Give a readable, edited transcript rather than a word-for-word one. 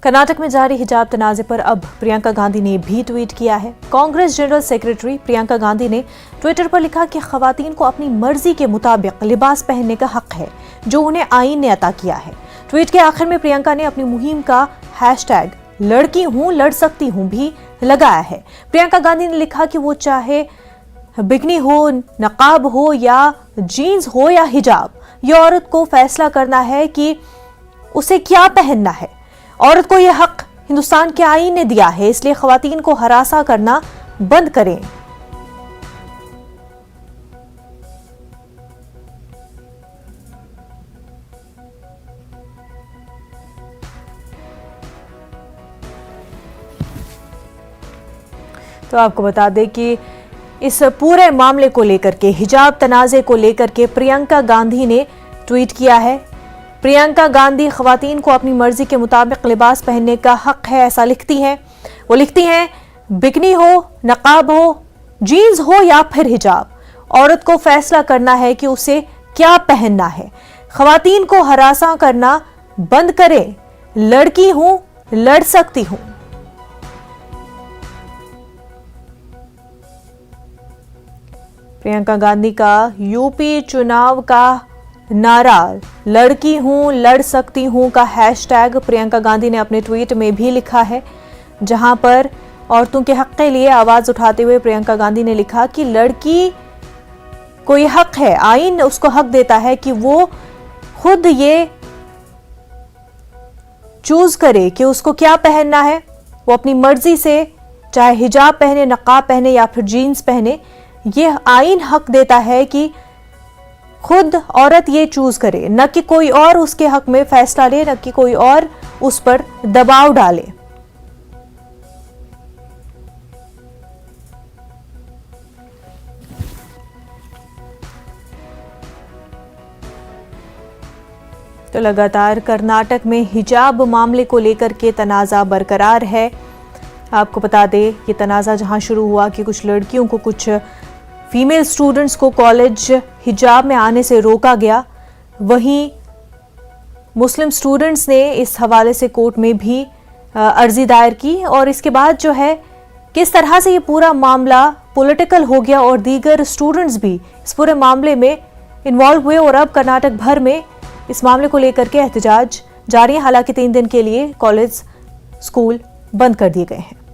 कर्नाटक में जारी हिजाब तनाज़े पर अब प्रियंका गांधी ने भी ट्वीट किया है। कांग्रेस जनरल सेक्रेटरी प्रियंका गांधी ने ट्विटर पर लिखा कि खवातीन को अपनी मर्जी के मुताबिक लिबास पहनने का हक है जो उन्हें आईन ने अता किया है। ट्वीट के आखिर में प्रियंका ने अपनी मुहिम का हैशटैग लड़की हूं लड़ सकती हूं भी लगाया है। प्रियंका गांधी ने लिखा कि वो चाहे बिकनी हो, नकाब हो या जीन्स हो या हिजाब, ये औरत को फैसला करना है कि उसे क्या पहनना है। औरत को यह हक हिंदुस्तान के आईन ने दिया है, इसलिए खवातीन को हरासा करना बंद करें। तो आपको बता दें कि इस पूरे मामले को लेकर के, हिजाब तनाज़े को लेकर के प्रियंका गांधी ने ट्वीट किया है। प्रियंका गांधी खवातीन को अपनी मर्जी के मुताबिक लिबास पहनने का हक है, ऐसा लिखती हैं। वो लिखती हैं, बिकनी हो, नकाब हो, जीन्स हो या फिर हिजाब, औरत को फैसला करना है कि उसे क्या पहनना है। खवातीन को हरासा करना बंद करें, लड़की हूं, लड़ सकती हूं। प्रियंका गांधी का यूपी चुनाव का नारा लड़की हूं लड़ सकती हूं का हैशटैग प्रियंका गांधी ने अपने ट्वीट में भी लिखा है, जहां पर औरतों के हक के लिए आवाज उठाते हुए प्रियंका गांधी ने लिखा कि लड़की को यह हक है, आईन उसको हक देता है कि वो खुद ये चूज करे कि उसको क्या पहनना है। वो अपनी मर्जी से चाहे हिजाब पहने, नकाब पहने या फिर जीन्स पहने, यह आईन हक देता है कि खुद औरत ये चूज करे, न कि कोई और उसके हक में फैसला ले, न कि कोई और उस पर दबाव डाले। तो लगातार कर्नाटक में हिजाब मामले को लेकर के तनाज़ा बरकरार है। आपको बता दें, ये तनाज़ा जहां शुरू हुआ कि कुछ लड़कियों को, कुछ फीमेल स्टूडेंट्स को कॉलेज हिजाब में आने से रोका गया, वहीं मुस्लिम स्टूडेंट्स ने इस हवाले से कोर्ट में भी अर्जी दायर की और इसके बाद जो है किस तरह से ये पूरा मामला पॉलिटिकल हो गया और दीगर स्टूडेंट्स भी इस पूरे मामले में इन्वॉल्व हुए और अब कर्नाटक भर में इस मामले को लेकर के एहतजाज जारी है। हालांकि 3 दिन के लिए कॉलेज, स्कूल बंद कर दिए गए हैं।